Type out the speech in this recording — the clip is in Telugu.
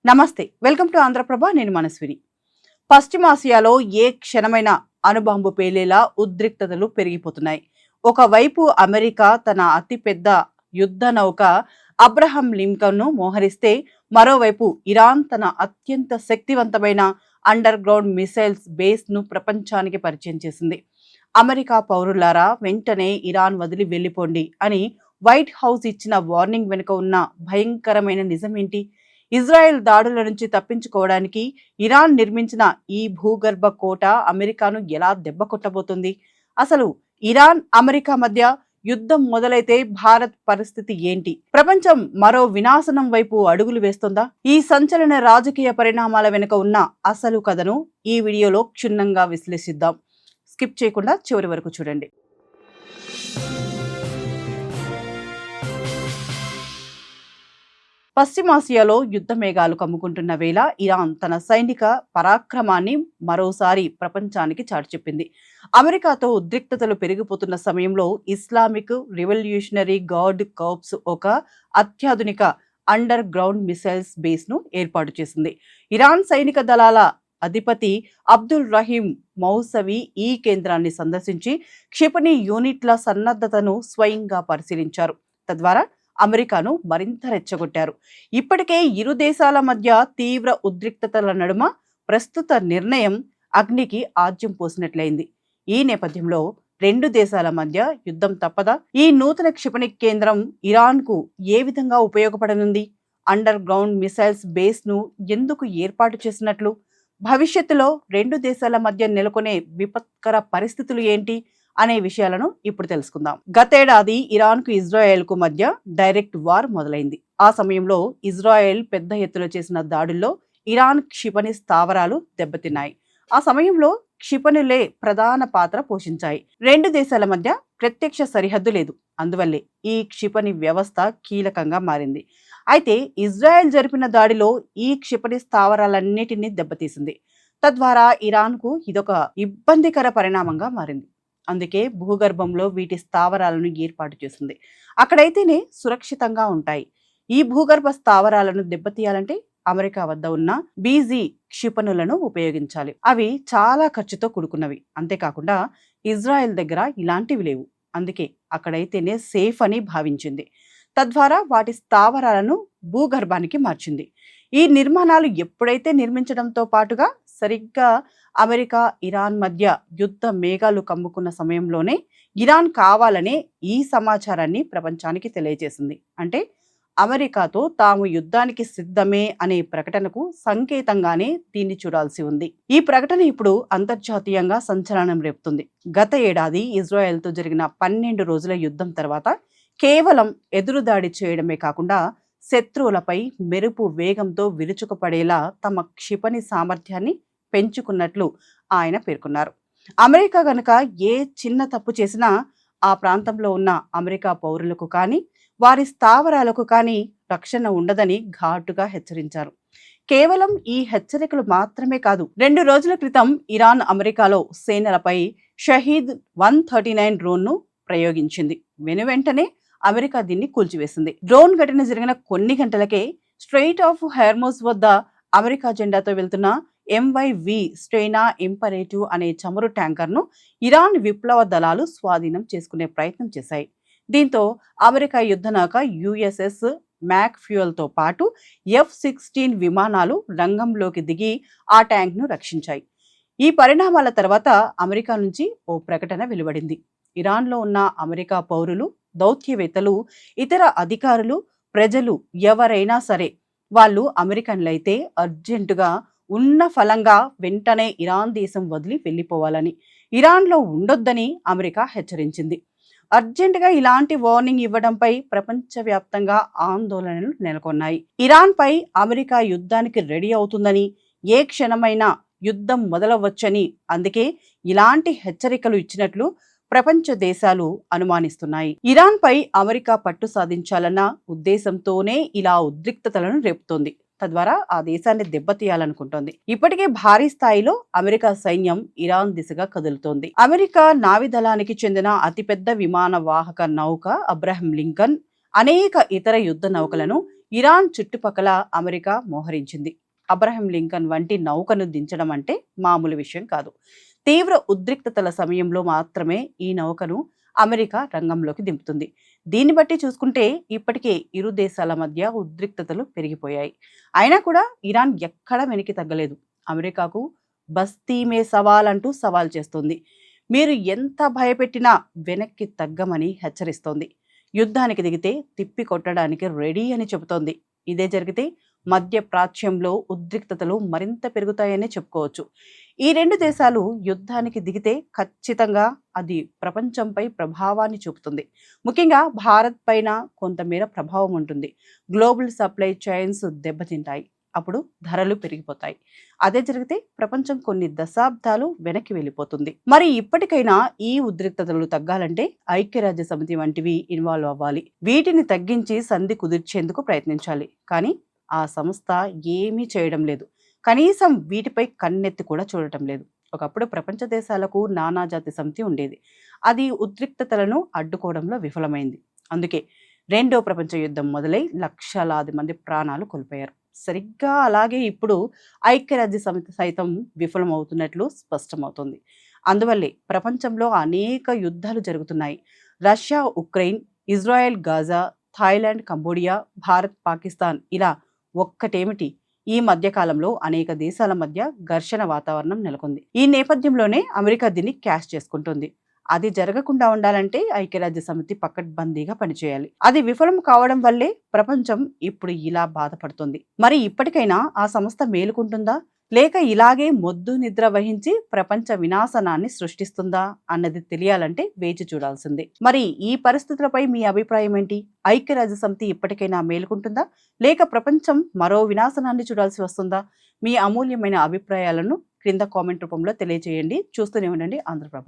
నమస్తే, వెల్కమ్ టు ఆంధ్రప్రభ. నేను మనస్విని. పశ్చిమాసియాలో ఏ క్షణమైన అణుబాంబు పేలేలా ఉద్రిక్తతలు పెరిగిపోతున్నాయి. ఒకవైపు అమెరికా తన అతిపెద్ద యుద్ధ నౌక అబ్రహం లింకన్ను మోహరిస్తే, మరోవైపు ఇరాన్ తన అత్యంత శక్తివంతమైన అండర్ గ్రౌండ్ మిసైల్స్ బేస్ ను ప్రపంచానికి పరిచయం చేసింది. అమెరికా పౌరులారా, వెంటనే ఇరాన్ వదిలి వెళ్లిపోండి అని వైట్ హౌస్ ఇచ్చిన వార్నింగ్ వెనుక ఉన్న భయంకరమైన నిజమేంటి? ఇజ్రాయెల్ దాడుల నుంచి తప్పించుకోవడానికి ఇరాన్ నిర్మించిన ఈ భూగర్భ కోట అమెరికాను ఎలా దెబ్బ కొట్టబోతుంది? అసలు ఇరాన్ అమెరికా మధ్య యుద్ధం మొదలైతే భారత్ పరిస్థితి ఏంటి? ప్రపంచం మరో వినాశనం వైపు అడుగులు వేస్తుందా? ఈ సంచలన రాజకీయ పరిణామాల వెనుక ఉన్న అసలు కథను ఈ వీడియోలో క్షుణ్ణంగా విశ్లేషిద్దాం. స్కిప్ చేయకుండా చివరి వరకు చూడండి. పశ్చిమాసియాలో యుద్ధ మేఘాలు కమ్ముకుంటున్న వేళ ఇరాన్ తన సైనిక పరాక్రమాన్ని మరోసారి ప్రపంచానికి చాటిచెప్పింది. అమెరికాతో ఉద్రిక్తతలు పెరిగిపోతున్న సమయంలో ఇస్లామిక్ రివల్యూషనరీ గార్డ్ కార్ప్స్ ఒక అత్యాధునిక అండర్ గ్రౌండ్ మిసైల్స్ బేస్ ను ఏర్పాటు చేసింది. ఇరాన్ సైనిక దళాల అధిపతి అబ్దుల్ రహీం మౌసవి ఈ కేంద్రాన్ని సందర్శించి క్షిపణి యూనిట్ల సన్నద్ధతను స్వయంగా పరిశీలించారు. తద్వారా అమెరికాను మరింత రెచ్చగొట్టారు. ఇప్పటికే ఇరు దేశాల మధ్య తీవ్ర ఉద్రిక్తతల నడుమ ప్రస్తుత నిర్ణయం అగ్నికి ఆజ్యం పోసినట్లయింది. ఈ నేపథ్యంలో రెండు దేశాల మధ్య యుద్ధం తప్పదా? ఈ నూతన క్షిపణి కేంద్రం ఇరాన్ కు ఏ విధంగా ఉపయోగపడనుంది? అండర్ గ్రౌండ్ మిసైల్స్ బేస్ ను ఎందుకు ఏర్పాటు చేసినట్లు? భవిష్యత్తులో రెండు దేశాల మధ్య నెలకొనే విపత్కర పరిస్థితులు ఏంటి అనే విషయాలను ఇప్పుడు తెలుసుకుందాం. గతేడాది ఇరాన్ కు ఇజ్రాయెల్ కు మధ్య డైరెక్ట్ వార్ మొదలైంది. ఆ సమయంలో ఇజ్రాయెల్ పెద్ద ఎత్తున చేసిన దాడుల్లో ఇరాన్ క్షిపణి స్థావరాలు దెబ్బతిన్నాయి. ఆ సమయంలో క్షిపణులే ప్రధాన పాత్ర పోషించాయి. రెండు దేశాల మధ్య ప్రత్యక్ష సరిహద్దు లేదు. అందువల్లే ఈ క్షిపణి వ్యవస్థ కీలకంగా మారింది. అయితే ఇజ్రాయెల్ జరిపిన దాడిలో ఈ క్షిపణి స్థావరాలన్నిటినీ దెబ్బతీసింది. తద్వారా ఇరాన్ కు ఇదొక ఇబ్బందికర పరిణామంగా మారింది. అందుకే భూగర్భంలో వీటి స్థావరాలను ఏర్పాటు చేసింది. అక్కడైతేనే సురక్షితంగా ఉంటాయి. ఈ భూగర్భ స్థావరాలను దెబ్బతీయాలంటే అమెరికా వద్ద ఉన్న బీజీ క్షిపణులను ఉపయోగించాలి. అవి చాలా ఖర్చుతో కూడుకున్నవి. అంతేకాకుండా ఇజ్రాయెల్ దగ్గర ఇలాంటివి లేవు. అందుకే అక్కడైతేనే సేఫ్ అని భావించింది. తద్వారా వాటి స్థావరాలను భూగర్భానికి మార్చింది. ఈ నిర్మాణాలు ఎప్పుడైతే నిర్మించడంతో పాటుగా సరిగ్గా అమెరికా ఇరాన్ మధ్య యుద్ధ మేఘాలు కమ్ముకున్న సమయంలోనే ఇరాన్ కావాలనే ఈ సమాచారాన్ని ప్రపంచానికి తెలియజేసింది. అంటే అమెరికాతో తాము యుద్ధానికి సిద్ధమే అనే ప్రకటనకు సంకేతంగానే దీన్ని చూడాల్సి ఉంది. ఈ ప్రకటన ఇప్పుడు అంతర్జాతీయంగా సంచలనం రేపుతుంది. గత ఏడాది ఇజ్రాయెల్తో జరిగిన 12 రోజుల యుద్ధం తర్వాత కేవలం ఎదురుదాడి చేయడమే కాకుండా శత్రువులపై మెరుపు వేగంతో విరుచుకుపడేలా తమ క్షిపణి సామర్థ్యాన్ని పెంచుకున్నట్లు ఆయన పేర్కొన్నారు. అమెరికా గనుక ఏ చిన్న తప్పు చేసినా ఆ ప్రాంతంలో ఉన్న అమెరికా పౌరులకు కానీ వారి స్థావరాలకు కానీ రక్షణ ఉండదని ఘాటుగా హెచ్చరించారు. కేవలం ఈ హెచ్చరికలు మాత్రమే కాదు, 2 రోజుల క్రితం ఇరాన్ అమెరికాలో సేనలపై షహీద్ 139 డ్రోన్ ను ప్రయోగించింది. వెనువెంటనే అమెరికా దీన్ని కూల్చివేసింది. డ్రోన్ ఘటన జరిగిన కొన్ని గంటలకే స్ట్రెయిట్ ఆఫ్ హార్మోజ్ వద్ద అమెరికా జెండాతో వెళ్తున్న MYV స్టెయినా ఇంపరేటివ్ అనే చమురు ట్యాంకర్ను ఇరాన్ విప్లవ దళాలు స్వాధీనం చేసుకునే ప్రయత్నం చేశాయి. దీంతో అమెరికా యుద్ధనౌక USS మ్యాక్ ఫ్యూయల్తో పాటు F-16 విమానాలు రంగంలోకి దిగి ఆ ట్యాంక్ను రక్షించాయి. ఈ పరిణామాల తర్వాత అమెరికా నుంచి ఓ ప్రకటన వెలువడింది. ఇరాన్లో ఉన్న అమెరికా పౌరులు, దౌత్యవేత్తలు, ఇతర అధికారులు, ప్రజలు ఎవరైనా సరే వాళ్ళు అమెరికన్లైతే అర్జెంటుగా ఉన్న ఫలంగా వెంటనే ఇరాన్ దేశం వదిలి వెళ్ళిపోవాలని, ఇరాన్లో ఉండొద్దని అమెరికా హెచ్చరించింది. అర్జెంటుగా ఇలాంటి వార్నింగ్ ఇవ్వడంపై ప్రపంచవ్యాప్తంగా ఆందోళనలు నెలకొన్నాయి. ఇరాన్ పై అమెరికా యుద్ధానికి రెడీ అవుతుందని, ఏ క్షణమైనా యుద్ధం మొదలవచ్చని, అందుకే ఇలాంటి హెచ్చరికలు ఇచ్చినట్లు ప్రపంచ దేశాలు అనుమానిస్తున్నాయి. ఇరాన్ పై అమెరికా పట్టు సాధించాలన్న ఉద్దేశంతోనే ఇలా ఉద్రిక్తతలను రేపుతోంది. తద్వారా ఆ దేశాన్ని దెబ్బతీయాలనుకుంటోంది. ఇప్పటికే భారీ స్థాయిలో అమెరికా సైన్యం ఇరాన్ దిశగా కదులుతోంది. అమెరికా నావిదళానికి చెందిన అతిపెద్ద విమాన వాహక నౌక అబ్రహం లింకన్ అనేక ఇతర యుద్ధ నౌకలను ఇరాన్ చుట్టుపక్కల అమెరికా మోహరించింది. అబ్రహం లింకన్ వంటి నౌకను దించడం అంటే మామూలు విషయం కాదు. తీవ్ర ఉద్రిక్తతల సమయంలో మాత్రమే ఈ నౌకను అమెరికా రంగంలోకి దింపుతుంది. దీన్ని బట్టి చూసుకుంటే ఇప్పటికే ఇరు దేశాల మధ్య ఉద్రిక్తతలు పెరిగిపోయాయి. అయినా కూడా ఇరాన్ ఎక్కడా వెనక్కి తగ్గలేదు. అమెరికాకు బస్తీ మే సవాల్ అంటూ సవాల్ చేస్తుంది. మీరు ఎంత భయపెట్టినా వెనక్కి తగ్గమని హెచ్చరిస్తోంది. యుద్ధానికి దిగితే తిప్పి కొట్టడానికి రెడీ అని చెబుతోంది. ఇదే జరిగితే మధ్య ప్రాచ్యంలో ఉద్రిక్తతలు మరింత పెరుగుతాయని చెప్పుకోవచ్చు. ఈ రెండు దేశాలు యుద్ధానికి దిగితే ఖచ్చితంగా అది ప్రపంచంపై ప్రభావాన్ని చూపుతుంది. ముఖ్యంగా భారత్ పైన కొంతమేర ప్రభావం ఉంటుంది. గ్లోబల్ సప్లై చైన్స్ దెబ్బతింటాయి. అప్పుడు ధరలు పెరిగిపోతాయి. అదే జరిగితే ప్రపంచం కొన్ని దశాబ్దాలు వెనక్కి వెళ్ళిపోతుంది. మరి ఇప్పటికైనా ఈ ఉద్రిక్తతలు తగ్గాలంటే ఐక్యరాజ్య సమితి వంటివి ఇన్వాల్వ్ అవ్వాలి. వీటిని తగ్గించి సంధి కుదిర్చేందుకు ప్రయత్నించాలి. కానీ ఆ సంస్థ ఏమీ చేయడం లేదు. కనీసం వీటిపై కన్నెత్తి కూడా చూడటం లేదు. ఒకప్పుడు ప్రపంచ దేశాలకు నానాజాతి సమితి ఉండేది. అది ఉద్రిక్తతలను అడ్డుకోవడంలో విఫలమైంది. అందుకే రెండో ప్రపంచ యుద్ధం మొదలై లక్షలాది మంది ప్రాణాలు కోల్పోయారు. సరిగ్గా అలాగే ఇప్పుడు ఐక్యరాజ్య సమితి సైతం విఫలమవుతున్నట్లు స్పష్టమవుతుంది. అందువల్లే ప్రపంచంలో అనేక యుద్ధాలు జరుగుతున్నాయి. Russia Ukraine, Israel Gaza, Thailand Cambodia, Bharat Pakistan ఇలా ఒక్కటేమిటి, ఈ మధ్య కాలంలో అనేక దేశాల మధ్య ఘర్షణ వాతావరణం నెలకొంది. ఈ నేపథ్యంలోనే అమెరికా దీన్ని క్యాష్ చేసుకుంటుంది. అది జరగకుండా ఉండాలంటే ఐక్యరాజ్య సమితి పకడ్బందీగా పనిచేయాలి. అది విఫలం కావడం వల్లే ప్రపంచం ఇప్పుడు ఇలా బాధపడుతుంది. మరి ఇప్పటికైనా ఆ సంస్థ మేలుకుంటుందా, లేక ఇలాగే మొద్దు నిద్ర వహించి ప్రపంచ వినాశనాన్ని సృష్టిస్తుందా అన్నది తెలియాలంటే వేచి చూడాల్సిందే. మరి ఈ పరిస్థితులపై మీ అభిప్రాయం ఏంటి? ఐక్యరాజ్య సమితి ఇప్పటికైనా మేలుకుంటుందా, లేక ప్రపంచం మరో వినాశనాన్ని చూడాల్సి వస్తుందా? మీ అమూల్యమైన అభిప్రాయాలను క్రింద కామెంట్ రూపంలో తెలియజేయండి. చూస్తూనే ఉండండి ఆంధ్రప్రభ.